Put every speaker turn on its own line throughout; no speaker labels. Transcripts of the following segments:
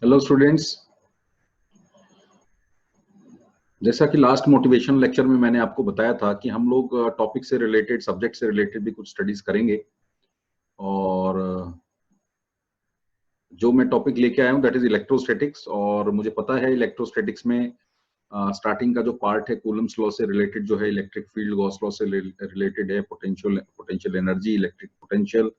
Hello students. जैसा कि last motivation lecture में मैंने आपको बताया था कि हम लोग टॉपिक से रिलेटेड, सब्जेक्ट से रिलेटेड भी कुछ स्टडीज करेंगे। और जो मैं टॉपिक लेके आया हूँ दैट इज इलेक्ट्रोस्टैटिक्स। और मुझे पता है इलेक्ट्रोस्टैटिक्स में स्टार्टिंग का जो पार्ट है कूलम्स लॉ से रिलेटेड जो है, इलेक्ट्रिक फील्ड गॉस लॉ से रिलेटेड है, potential potential energy, electric potential,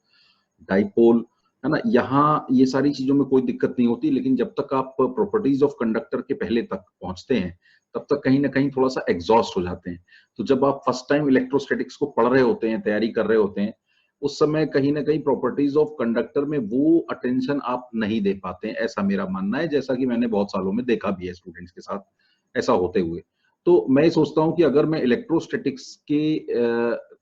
dipole, है ना। यहाँ ये सारी चीजों में कोई दिक्कत नहीं होती, लेकिन जब तक आप प्रॉपर्टीज ऑफ कंडक्टर के पहले तक पहुंचते हैं तब तक कहीं ना कहीं थोड़ा सा एग्जॉस्ट हो जाते हैं। तो जब आप फर्स्ट टाइम इलेक्ट्रोस्टैटिक्स को पढ़ रहे होते हैं, तैयारी कर रहे होते हैं, उस समय कहीं ना कहीं प्रॉपर्टीज ऑफ कंडक्टर में वो अटेंशन आप नहीं दे पाते हैं, ऐसा मेरा मानना है। जैसा कि मैंने बहुत सालों में देखा भी है स्टूडेंट्स के साथ ऐसा होते हुए। तो मैं सोचता हूं कि अगर मैं इलेक्ट्रोस्टैटिक्स के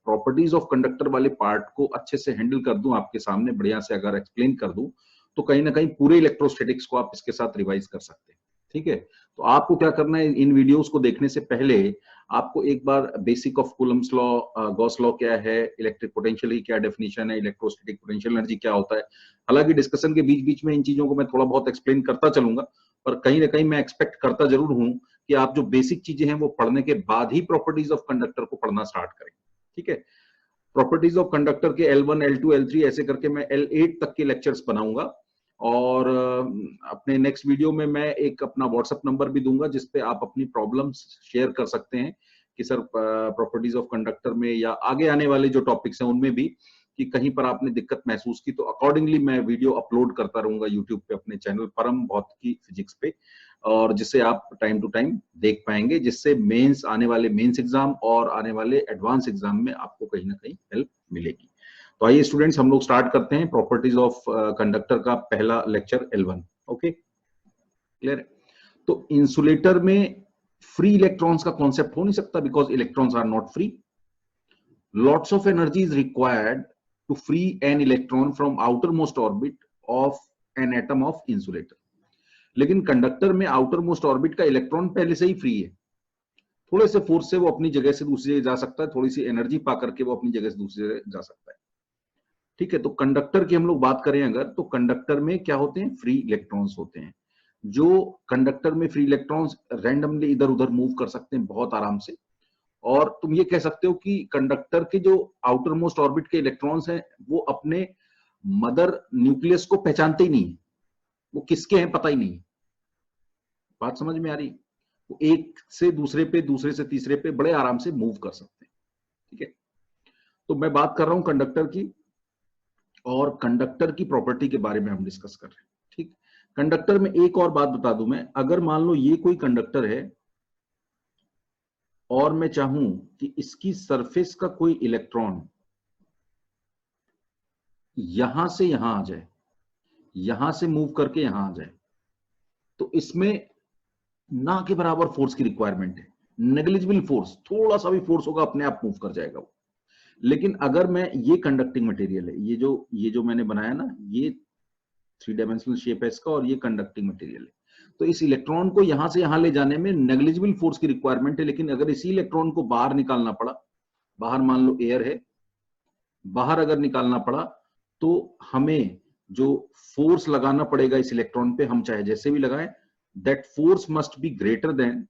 प्रॉपर्टीज ऑफ कंडक्टर वाले पार्ट को अच्छे से हैंडल कर दूं, आपके सामने बढ़िया से अगर एक्सप्लेन कर दूं, तो कहीं ना कहीं पूरे इलेक्ट्रोस्टैटिक्स को आप इसके साथ रिवाइज कर सकते हैं। ठीक है। तो आपको क्या करना है, इन वीडियोस को देखने से पहले आपको एक बार basic of Coulomb's law, Gauss law क्या है, इलेक्ट्रिक पोटेंशियल की क्या डेफिनेशन है, इलेक्ट्रोस्टैटिक पोटेंशियल एनर्जी क्या होता है। हालांकि डिस्कशन के बीच बीच में इन चीजों को मैं थोड़ा बहुत एक्सप्लेन करता चलूंगा, पर कहीं ना कहीं मैं एक्सपेक्ट करता जरूर हूं कि आप जो बेसिक चीजें हैं वो पढ़ने के बाद ही प्रॉपर्टीज ऑफ कंडक्टर को पढ़ना स्टार्ट करें। ठीक है। प्रॉपर्टीज ऑफ कंडक्टर के L1, L2, L3 ऐसे करके मैं L8 तक के लेक्चर्स बनाऊंगा। और अपने नेक्स्ट वीडियो में मैं एक अपना व्हाट्सएप नंबर भी दूंगा जिसपे आप अपनी प्रॉब्लम्स शेयर कर सकते हैं कि सर प्रॉपर्टीज ऑफ कंडक्टर में या आगे आने वाले जो टॉपिक्स हैं उनमें भी कि कहीं पर आपने दिक्कत महसूस की, तो अकॉर्डिंगली मैं वीडियो अपलोड करता रहूंगा यूट्यूब पे अपने चैनल परम भौतिकी फिजिक्स पे, और जिससे आप टाइम टू टाइम देख पाएंगे, जिससे मेंस आने वाले मेंस एग्जाम और आने वाले एडवांस एग्जाम में आपको कहीं ना कहीं हेल्प मिलेगी। तो आइए स्टूडेंट्स, हम लोग स्टार्ट करते हैं प्रॉपर्टीज ऑफ कंडक्टर का पहला लेक्चर L1। ओके, क्लियर है। तो इंसुलेटर में फ्री इलेक्ट्रॉन्स का कॉन्सेप्ट हो नहीं सकता, because electrons are not free. Lots of energy is required to free an electron from outermost orbit of an atom of insulator. लेकिन conductor में outermost orbit का electron पहले से ही free है। थोड़े से फोर्स से वो अपनी जगह से दूसरी जगह जा सकता है, थोड़ी सी एनर्जी पा करके वो अपनी जगह से दूसरी जगह जा सकता है। ठीक है। तो कंडक्टर की हम लोग बात करें अगर, तो कंडक्टर में क्या होते हैं, फ्री इलेक्ट्रॉन्स होते हैं। जो कंडक्टर में फ्री इलेक्ट्रॉन्स रैंडमली इधर उधर मूव कर सकते हैं बहुत आराम से। और तुम ये कह सकते हो कि कंडक्टर के जो आउटर मोस्ट ऑर्बिट के इलेक्ट्रॉन्स हैं वो अपने मदर न्यूक्लियस को पहचानते ही नहीं, वो किसके हैं पता ही नहीं। बात समझ में आ रही। वो एक से दूसरे पे, दूसरे से तीसरे पे बड़े आराम से मूव कर सकते हैं। ठीक है। तो मैं बात कर रहा हूं कंडक्टर की, और कंडक्टर की प्रॉपर्टी के बारे में हम डिस्कस कर रहे हैं। ठीक। कंडक्टर में एक और बात बता दूं मैं, अगर मान लो ये कोई कंडक्टर है और मैं चाहूं कि इसकी सरफेस का कोई इलेक्ट्रॉन यहां से यहां आ जाए, यहां से मूव करके यहां आ जाए, तो इसमें ना के बराबर फोर्स की रिक्वायरमेंट है। नेग्लिजिबल फोर्स, थोड़ा सा भी फोर्स होगा अपने आप मूव कर जाएगा वो। लेकिन अगर मैं, ये कंडक्टिंग मटेरियल है, ये जो मैंने बनाया ना, ये 3 डायमेंशनल शेप है इसका, और ये कंडक्टिंग मटेरियल है। तो इस इलेक्ट्रॉन को यहां से यहां ले जाने में नेग्लिजिबल फोर्स की रिक्वायरमेंट है। लेकिन अगर इसी इलेक्ट्रॉन को बाहर निकालना पड़ा, बाहर मान लो एयर है, बाहर अगर निकालना पड़ा, तो हमें जो फोर्स लगाना पड़ेगा इस इलेक्ट्रॉन पे, हम चाहे जैसे भी लगाएं, that force must be greater than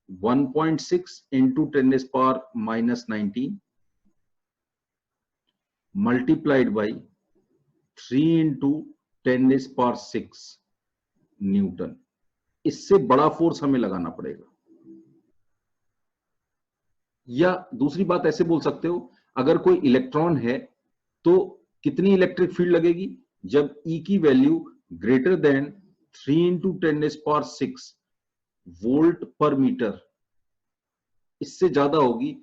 1.6 into 10⁻⁻19 multiplied by 3 into 10⁶ Newton. इससे बड़ा फोर्स हमें लगाना पड़ेगा। या दूसरी बात ऐसे बोल सकते हो, अगर कोई इलेक्ट्रॉन है तो कितनी इलेक्ट्रिक फील्ड लगेगी, जब E की value greater than 3 into 10⁶ volt पर मीटर, इससे ज्यादा होगी,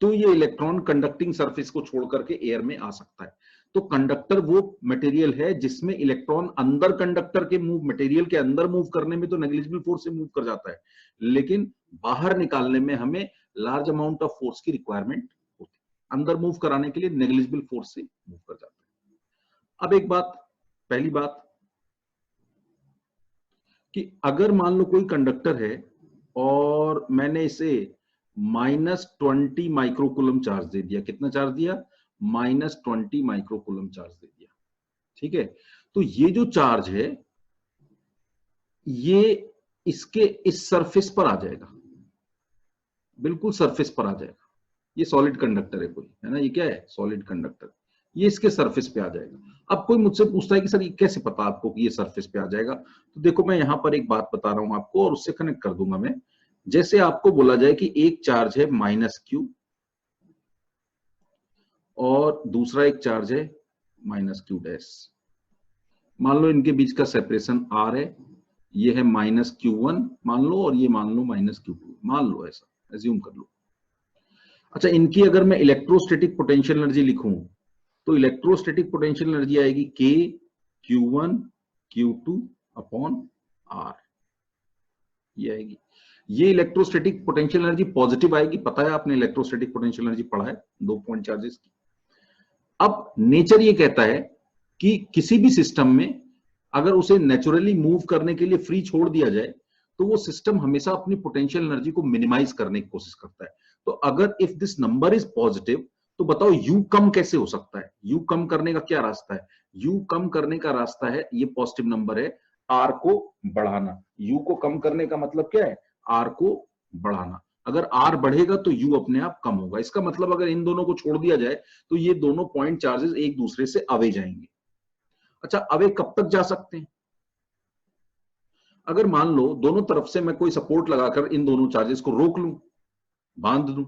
तो ये इलेक्ट्रॉन कंडक्टिंग सरफेस को छोड़ करके एयर में आ सकता है। तो कंडक्टर वो मटेरियल है जिसमें इलेक्ट्रॉन अंदर, कंडक्टर के मूव, मटेरियल के अंदर मूव करने में तो नेग्लिजिबल फोर्स से मूव कर जाता है, लेकिन बाहर निकालने में हमें लार्ज अमाउंट ऑफ फोर्स की रिक्वायरमेंट होती है। अंदर मूव कराने के लिए नेग्लिजिबल फोर्स से मूव कर जाता है। अब एक बात, पहली बात कि अगर मान लो कोई कंडक्टर है और मैंने इसे -20 माइक्रोकूलम चार्ज दे दिया। कितना चार्ज दिया? -20 माइक्रोकूलम चार्ज दे दिया। ठीक है। तो ये जो चार्ज है ये इसके इस सरफेस पर आ जाएगा, बिल्कुल सरफेस पर आ जाएगा। ये सॉलिड कंडक्टर है कोई, है ना, ये क्या है, सॉलिड कंडक्टर, ये इसके सरफेस पे आ जाएगा। अब कोई मुझसे पूछता है कि सर ये कैसे पता आपको कि ये सरफेस पे आ जाएगा, तो देखो मैं यहां पर एक बात बता रहा हूं आपको और उससे कनेक्ट कर दूंगा मैं। जैसे आपको बोला जाए कि एक चार्ज है -q और दूसरा एक चार्ज है -q', मान लो इनके बीच का सेपरेशन r है, ये है -q1 मान लो और ये मान लो -q2 मान लो, ऐसा एज्यूम कर लो। अच्छा, इनकी अगर मैं इलेक्ट्रोस्टैटिक पोटेंशियल एनर्जी लिखूं तो इलेक्ट्रोस्टैटिक पोटेंशियल एनर्जी आएगी K Q1 Q2 upon R, ये आएगी। ये इलेक्ट्रोस्टैटिक पोटेंशियल एनर्जी पॉजिटिव आएगी, पता है आपने इलेक्ट्रोस्टैटिक पोटेंशियल एनर्जी पढ़ा है 2 पॉइंट चार्जेस की। अब नेचर ये कहता है कि किसी भी सिस्टम में अगर उसे नेचुरली मूव करने के लिए फ्री छोड़ दिया जाए तो वो सिस्टम हमेशा अपनी पोटेंशियल एनर्जी को मिनिमाइज करने की कोशिश करता है। तो अगर if this number is positive तो बताओ यू कम कैसे हो सकता है? यू कम करने का क्या रास्ता है? यू कम करने का रास्ता है, ये पॉजिटिव नंबर है, आर को बढ़ाना। यू को कम करने का मतलब क्या है? आर को बढ़ाना। अगर आर बढ़ेगा तो यू अपने आप कम होगा। इसका मतलब अगर इन दोनों को छोड़ दिया जाए तो ये दोनों पॉइंट चार्जेस एक दूसरे से अवे जाएंगे। अच्छा, अवे कब तक जा सकते हैं? अगर मान लो दोनों तरफ से मैं कोई सपोर्ट लगाकर इन दोनों चार्जेस को रोक लूं, बांध दूं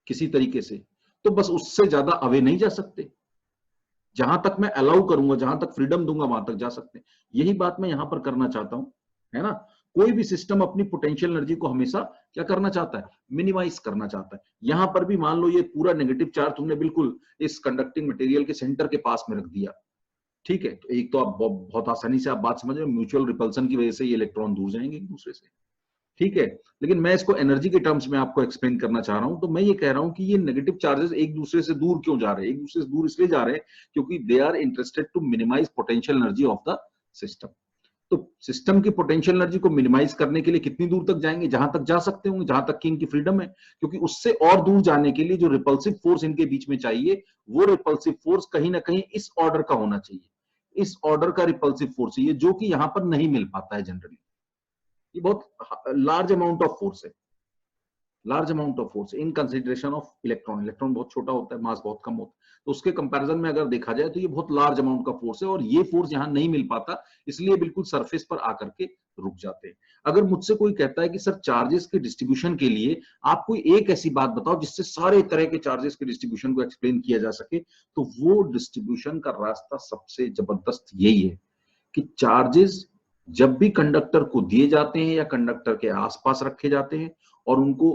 किसी तरीके से, तो बस उससे ज्यादा अवे नहीं जा सकते। जहां तक मैं अलाउ करूंगा, जहां तक फ्रीडम दूंगा वहां तक जा सकते हैं। यही बात मैं यहां पर करना चाहता हूं, है ना। कोई भी सिस्टम अपनी पोटेंशियल एनर्जी को हमेशा क्या करना चाहता है? मिनिमाइज करना चाहता है। यहां पर भी मान लो ये पूरा नेगेटिव चार्ज तुमने बिल्कुल इस कंडक्टिंग मटेरियल के सेंटर के पास में रख दिया, ठीक है, तो एक तो आप बहुत आसानी से आप बात समझ रहे हो, म्यूचुअल रिपल्सन की वजह से ये इलेक्ट्रॉन दूर जाएंगे एक दूसरे से, ठीक है। लेकिन मैं इसको एनर्जी के टर्म्स में आपको एक्सप्लेन करना चाह रहा हूं। तो मैं ये कह रहा हूं कि ये नेगेटिव चार्जेस एक दूसरे से दूर क्यों जा रहे हैं? एक दूसरे से दूर इसलिए जा रहे हैं क्योंकि they are interested to minimise potential energy of the system. तो सिस्टम की पोटेंशियल एनर्जी को मिनिमाइज करने के लिए कितनी दूर तक जाएंगे? जहां तक जा सकते होंगे, जहां तक कि इनकी फ्रीडम है। क्योंकि उससे और दूर जाने के लिए जो रिपल्सिव फोर्स इनके बीच में चाहिए, वो रिपल्सिव फोर्स कहीं ना कहीं इस ऑर्डर का होना चाहिए। इस ऑर्डर का रिपल्सिव फोर्स चाहिए, जो कि यहां पर नहीं मिल पाता है जनरली। ये बहुत लार्ज अमाउंट ऑफ फोर्स है, large amount of force in consideration of electron. Electron बहुत छोटा होता है, मास बहुत कम होता है, तो उसके कंपैरिजन में अगर देखा जाए तो ये बहुत लार्ज अमाउंट का फोर्स है और ये फोर्स यहां नहीं मिल पाता, इसलिए बिल्कुल सरफेस पर आकर के रुक जाते हैं। अगर मुझसे कोई कहता है कि सर चार्जेस के डिस्ट्रीब्यूशन के लिए आप कोई एक ऐसी बात बताओ जिससे सारे तरह के चार्जेस के डिस्ट्रीब्यूशन को एक्सप्लेन किया जा सके, तो वो डिस्ट्रीब्यूशन का रास्ता सबसे जबरदस्त यही है कि चार्जेस जब भी कंडक्टर को दिए जाते हैं या कंडक्टर के आसपास रखे जाते हैं और उनको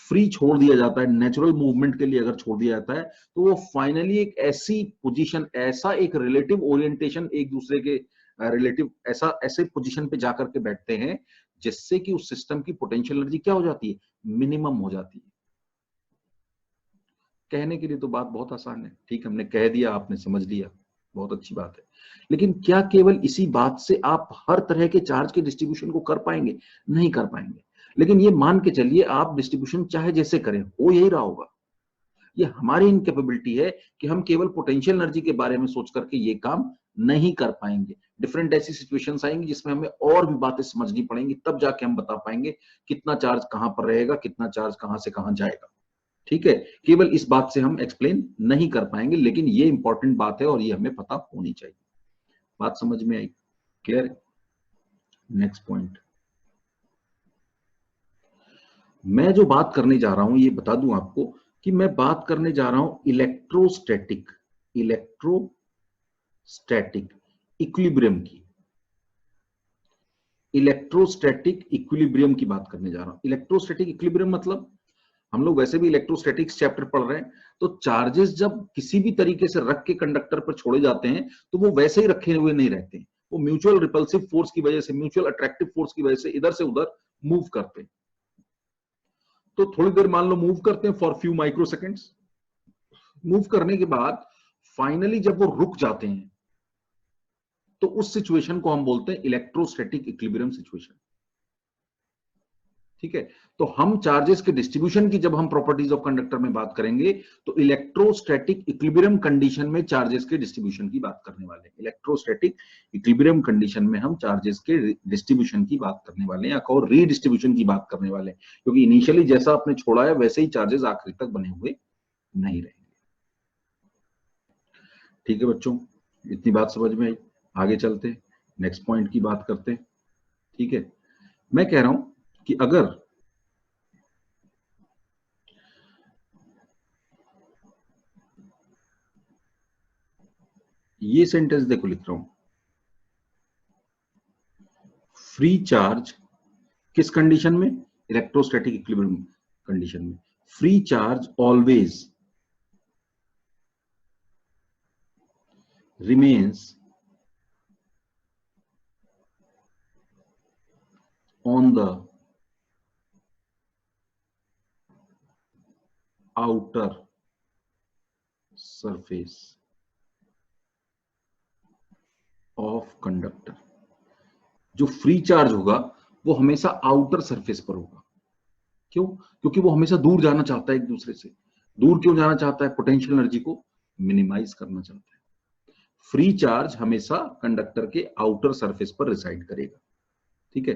फ्री छोड़ दिया जाता है, नेचुरल मूवमेंट के लिए अगर छोड़ दिया जाता है, तो वो फाइनली एक ऐसी पोजीशन, ऐसा एक रिलेटिव ओरिएंटेशन एक दूसरे के रिलेटिव ऐसा ऐसे पोजीशन पे जाकर के बैठते हैं जिससे कि उस सिस्टम की पोटेंशियल एनर्जी क्या हो जाती है? मिनिमम हो जाती है। कहने के लिए तो बात बहुत आसान है, ठीक, हमने कह दिया, आपने समझ लिया, बहुत अच्छी बात है। लेकिन क्या केवल इसी बात से आप हर तरह के चार्ज के डिस्ट्रीब्यूशन को कर पाएंगे? नहीं कर पाएंगे। लेकिन ये मान के चलिए आप डिस्ट्रीब्यूशन चाहे जैसे करें, हो यही रहा होगा। ये हमारी इनकेपेबिलिटी है कि हम केवल पोटेंशियल एनर्जी के बारे में सोच करके ये काम नहीं कर पाएंगे। डिफरेंट ऐसी सिचुएशंस आएंगी जिसमें हमें और भी बातें समझनी पड़ेंगी, तब जाके हम बता पाएंगे कितना चार्ज कहां पर रहेगा, कितना चार्ज कहां से कहां जाएगा, ठीक है। केवल इस बात से हम एक्सप्लेन नहीं कर पाएंगे, लेकिन ये इंपॉर्टेंट बात है और ये हमें पता होनी चाहिए। बात समझ में आई? क्लियर? नेक्स्ट पॉइंट, मैं जो बात करने जा रहा हूं ये बता दूं आपको कि मैं बात करने जा रहा हूं इलेक्ट्रोस्टैटिक इक्विलिब्रियम की। इलेक्ट्रोस्टैटिक इक्विलिब्रियम की बात करने जा रहा हूं। इलेक्ट्रोस्टैटिक इक्विलिब्रियम मतलब, हम लोग वैसे भी इलेक्ट्रोस्टैटिक्स चैप्टर पढ़ रहे हैं, तो चार्जेस जब किसी भी तरीके से रख के कंडक्टर पर छोड़े जाते हैं तो वो वैसे ही रखे हुए नहीं रहते हैं, वो म्यूचुअल रिपल्सिव फोर्स की वजह से, म्यूचुअल अट्रैक्टिव फोर्स की वजह से इधर से उधर मूव करते हैं। तो थोड़ी देर मान लो मूव करते हैं for few micro seconds, move करने के बाद फाइनली जब वो रुक जाते हैं तो उस सिचुएशन को हम बोलते हैं इलेक्ट्रोस्टैटिक इक्विलिब्रियम सिचुएशन। ठीक है, तो हम चार्जेस के डिस्ट्रीब्यूशन की जब हम प्रॉपर्टीज ऑफ कंडक्टर में बात करेंगे तो इलेक्ट्रोस्टैटिक इक्विलिब्रियम कंडीशन में चार्जेस के डिस्ट्रीब्यूशन की बात करने वाले हैं। इलेक्ट्रोस्टैटिक इक्विलिब्रियम कंडीशन में हम चार्जेस के डिस्ट्रीब्यूशन की बात करने वाले हैं, या रीडिस्ट्रीब्यूशन की बात करने वाले हैं, क्योंकि इनिशियली जैसा आपने छोड़ा है वैसे ही चार्जेस आखिरी तक बने हुए नहीं रहेंगे। ठीक है बच्चों, इतनी बात समझ में आई। आगे चलते नेक्स्ट पॉइंट की बात करते। ठीक है, मैं कह रहा हूं कि अगर ये सेंटेंस देखो, लिख रहा हूं, फ्री चार्ज किस कंडीशन में? इलेक्ट्रोस्टैटिक इक्विलिब्रियम कंडीशन में। Free charge always remains on the outer surface of conductor। जो फ्री चार्ज होगा वो हमेशा आउटर सरफेस पर होगा। क्यों? क्योंकि वो हमेशा दूर जाना चाहता है एक दूसरे से। दूर क्यों जाना चाहता है? पोटेंशियल एनर्जी को मिनिमाइज करना चाहता है। फ्री चार्ज हमेशा कंडक्टर के आउटर सरफेस पर रिसाइड करेगा। ठीक है,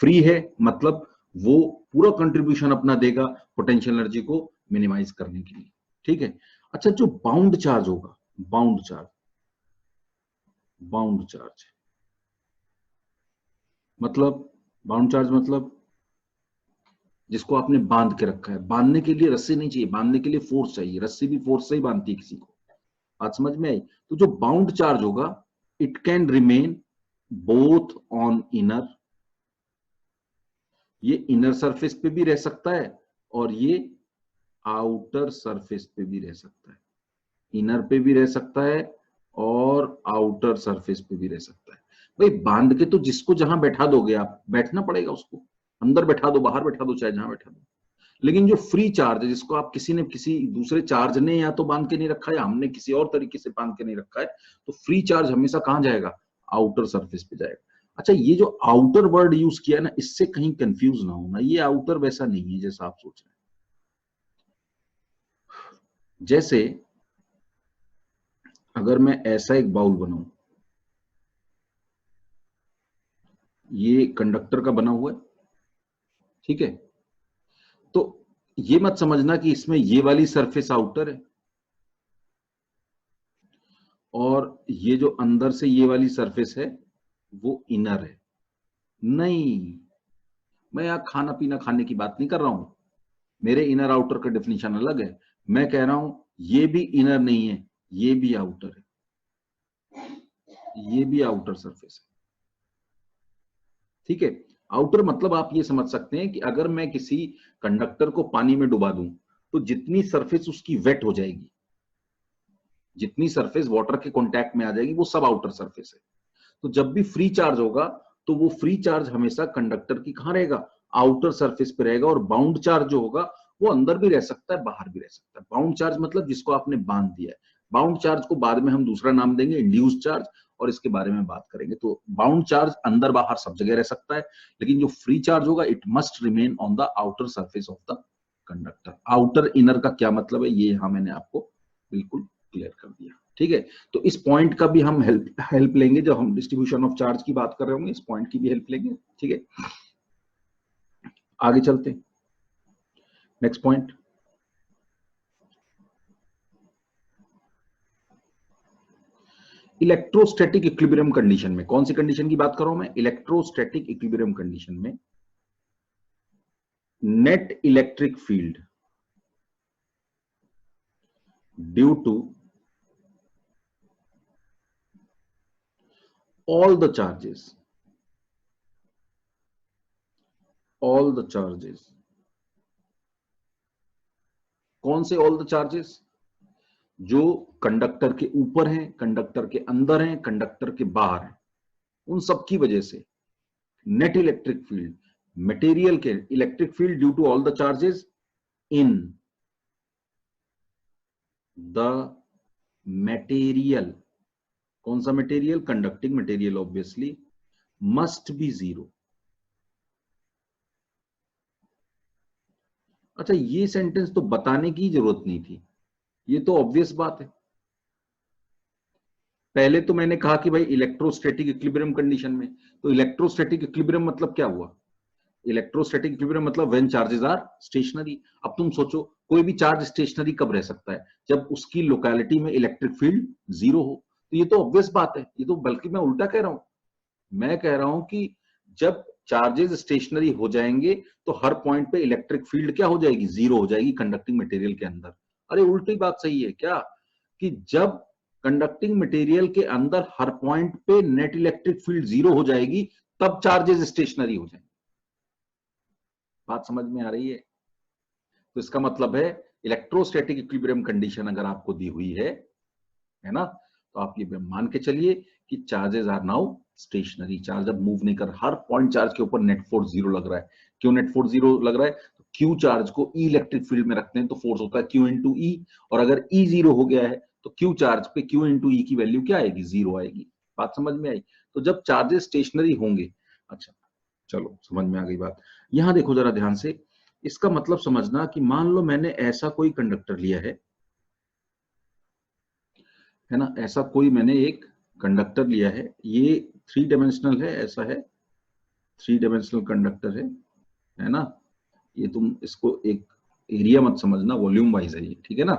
फ्री है मतलब वो पूरा कंट्रीब्यूशन अपना देगा पोटेंशियल एनर्जी को मिनिमाइज करने के लिए। ठीक है, अच्छा, जो बाउंड चार्ज होगा, बाउंड चार्ज मतलब जिसको आपने बांध के रखा है। बांधने के लिए रस्सी नहीं चाहिए, बांधने के लिए फोर्स चाहिए। रस्सी भी फोर्स से ही बांधती है किसी को। बात समझ में आई? तो जो बाउंड चार्ज होगा, it can remain both on inner, ये इनर सरफेस पे भी रह सकता है और ये आउटर सरफेस पे भी रह सकता है। इनर पे भी रह सकता है और आउटर सरफेस पे भी रह सकता है। भाई बांध के तो जिसको जहां बैठा दोगे आप, बैठना पड़ेगा उसको। अंदर बैठा दो, बाहर बैठा दो, चाहे जहां बैठा दो। लेकिन जो फ्री चार्ज है, जिसको आप किसी दूसरे चार्ज ने या तो बांध के नहीं रखा है या हमने किसी और तरीके से बांध के नहीं रखा है, तो फ्री चार्ज हमेशा कहां जाएगा? आउटर सरफेस पे जाएगा। अच्छा, ये जो आउटर वर्ड यूज किया ना, इससे कहीं कंफ्यूज ना होना। ये आउटर वैसा नहीं है जैसा आप सोच रहे हैं। जैसे अगर मैं ऐसा एक बाउल बनाऊं, ये कंडक्टर का बना हुआ है, ठीक है, तो ये मत समझना कि इसमें ये वाली सरफेस आउटर है और ये जो अंदर से ये वाली सरफेस है वो इनर है। नहीं, मैं यहां खाना पीना खाने की बात नहीं कर रहा हूं। मेरे इनर आउटर का डेफिनेशन अलग है। मैं कह रहा हूं ये भी इनर नहीं है, ये भी आउटर है, ये भी आउटर सरफेस है। ठीक है, आउटर मतलब आप ये समझ सकते हैं कि अगर मैं किसी कंडक्टर को पानी में डुबा दूं तो जितनी सरफेस उसकी वेट हो जाएगी, जितनी सरफेस वाटर के कांटेक्ट में आ जाएगी, वो सब आउटर सरफेस है। तो जब भी फ्री चार्ज होगा तो वो फ्री चार्ज हमेशा कंडक्टर की कहां रहेगा? आउटर सरफेस पे रहेगा। और बाउंड चार्ज जो होगा वो अंदर भी रह सकता है, बाहर भी रह सकता है। बाउंड चार्ज मतलब जिसको आपने बांध दिया है। बाउंड चार्ज को बाद में हम दूसरा नाम देंगे, इंड्यूस चार्ज, और इसके बारे में बात करेंगे। तो बाउंड चार्ज अंदर बाहर सब जगह रह सकता है, लेकिन जो फ्री चार्ज होगा it must remain on the outer surface of the conductor. Outer inner का क्या मतलब है, ये यहां मैंने आपको बिल्कुल क्लियर कर दिया। ठीक है, तो इस पॉइंट का भी हम हेल्प लेंगे जब हम डिस्ट्रीब्यूशन ऑफ चार्ज की बात कर रहे होंगे। इस पॉइंट की भी हेल्प लेंगे। ठीक है, आगे चलते next point. Electrostatic equilibrium condition में कौन सी कंडीशन की बात कर रहा हूं मैं? इलेक्ट्रोस्टैटिक इक्विलिब्रियम कंडीशन में net electric field due to all the charges कौन से all the charges? जो कंडक्टर के ऊपर हैं, कंडक्टर के अंदर हैं, कंडक्टर के बाहर हैं, उन सब की वजह से नेट इलेक्ट्रिक फील्ड, मटेरियल के electric field due to all the charges in the material. कौन सा material? Conducting material obviously, must be zero. अच्छा, ये सेंटेंस तो बताने की जरूरत नहीं थी, ये तो ऑब्वियस बात है। पहले तो मैंने कहा कि भाई इलेक्ट्रोस्टैटिक इक्विलिब्रियम कंडीशन में, तो इलेक्ट्रोस्टैटिक इक्विलिब्रियम मतलब क्या हुआ? इलेक्ट्रोस्टैटिक इक्विलिब्रियम मतलब व्हेन चार्जेस आर स्टेशनरी। अब तुम सोचो, कोई भी चार्ज स्टेशनरी कब रह सकता है? जब उसकी लोकेलिटी में इलेक्ट्रिक फील्ड जीरो हो। तो ये तो ऑब्वियस बात है, ये तो बल्कि मैं उल्टा कह रहा हूं। मैं कह रहा हूं कि जब चार्जेस स्टेशनरी हो जाएंगे तो हर पॉइंट पे इलेक्ट्रिक फील्ड क्या हो जाएगी? जीरो हो जाएगी कंडक्टिंग मटेरियल के अंदर। अरे उल्टी बात सही है क्या? कि जब कंडक्टिंग मटेरियल के अंदर हर पॉइंट पे नेट इलेक्ट्रिक फील्ड जीरो हो जाएगी, तब चार्जेस स्टेशनरी हो जाएंगे। बात समझ में आ रही है? तो इसका मतलब है इलेक्ट्रोस्टैटिक इक्विलिब्रियम कंडीशन अगर आपको दी हुई है ना, तो आप ये मान के चलिए कि charges are now stationary. Charge अब मूव नहीं कर, हर पॉइंट चार्ज के ऊपर नेट फोर्स जीरो लग रहा है। क्यों नेट फोर्स जीरो लग रहा है? तो क्यू चार्ज को ई इलेक्ट्रिक फील्ड में रखते हैं तो फोर्स होता है क्यू इंटू ई, और अगर ई जीरो हो गया है तो क्यू चार्ज पे क्यू इंटू ई की वैल्यू क्या आएगी? जीरो आएगी। बात समझ में आई? तो जब चार्जेस स्टेशनरी होंगे, अच्छा चलो समझ में आ गई बात। यहां देखो जरा ध्यान से, इसका मतलब समझना कि मान लो मैंने ऐसा कोई कंडक्टर लिया है ना, ऐसा कोई मैंने एक कंडक्टर लिया है, ये थ्री डायमेंशनल है, ऐसा है, थ्री डायमेंशनल कंडक्टर है ना। ये तुम इसको एक एरिया मत समझना, वॉल्यूम वाइज है ये, ठीक है ना।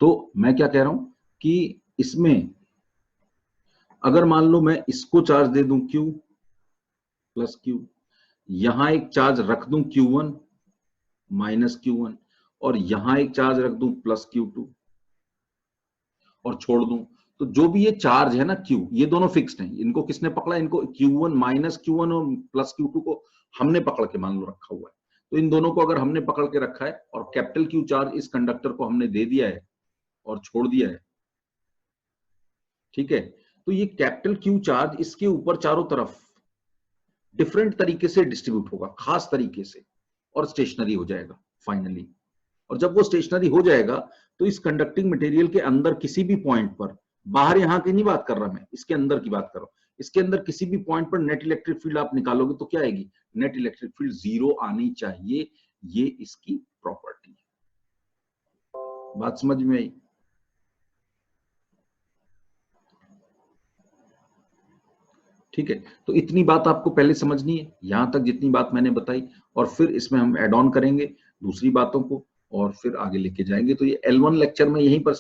तो मैं क्या कह रहा हूं कि इसमें अगर मान लो मैं इसको चार्ज दे दूं Q प्लस Q, यहां एक चार्ज रख दूं Q1 माइनस Q1, और यहां एक चार्ज रख दूं प्लस Q2 और छोड़ दूं, तो जो भी ये चार्ज है ना Q, ये दोनों फिक्स्ड हैं। इनको किसने पकड़ा? इनको Q1 माइनस Q1 और प्लस Q2 को हमने पकड़ के मान लो रखा हुआ है। तो इन दोनों को अगर हमने पकड़ के रखा है और कैपिटल Q चार्ज इस कंडक्टर को हमने दे दिया है और छोड़ दिया है, ठीक है, तो ये कैपिटल Q चार्ज इसके ऊपर चारों तरफ डिफरेंट तरीके से डिस्ट्रीब्यूट होगा, खास तरीके से, और स्टेशनरी हो जाएगा फाइनली। और जब वो स्टेशनरी हो जाएगा तो इस कंडक्टिंग मटेरियल के अंदर किसी भी पॉइंट पर, बाहर यहां की नहीं बात कर रहा मैं, इसके अंदर की बात कर रहा हूं, इसके अंदर किसी भी पॉइंट पर नेट इलेक्ट्रिक फील्ड आप निकालोगे तो क्या आएगी? नेट इलेक्ट्रिक फील्ड जीरो आनी चाहिए। ये इसकी प्रॉपर्टी है। बात समझ में आई? ठीक है, तो इतनी बात आपको पहले समझनी है, यहां तक जितनी बात मैंने बताई, और फिर इसमें हम एड ऑन करेंगे दूसरी बातों को और फिर आगे लेके जाएंगे। तो ये L1 लेक्चर में यहीं पर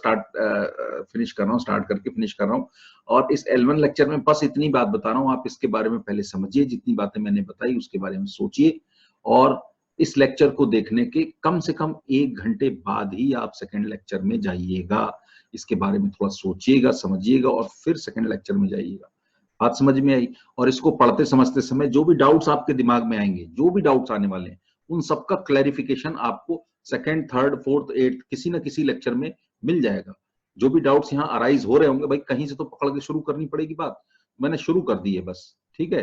फिनिश कर रहा हूँ, स्टार्ट करके फिनिश कर रहा हूँ। और इस L1 लेक्चर में बस इतनी बात बता रहा हूँ, आप इसके बारे में पहले समझिए, जितनी बातें मैंने बताई उसके बारे में सोचिए, और इस लेक्चर को देखने के कम से कम 1 घंटे बाद ही आप सेकेंड लेक्चर में जाइएगा। इसके बारे में थोड़ा सोचिएगा, समझिएगा, और फिर सेकेंड लेक्चर में जाइएगा। बात समझ में आई? और इसको पढ़ते समझते समय जो भी डाउट्स आपके दिमाग में आएंगे, जो भी डाउट्स आने वाले हैं, उन सबका क्लैरिफिकेशन आपको सेकंड, थर्ड, फोर्थ, एट्थ किसी ना किसी लेक्चर में मिल जाएगा। जो भी डाउट्स यहाँ अराइज हो रहे होंगे, भाई कहीं से तो पकड़ के शुरू करनी पड़ेगी बात। मैंने शुरू कर दी है बस, ठीक है।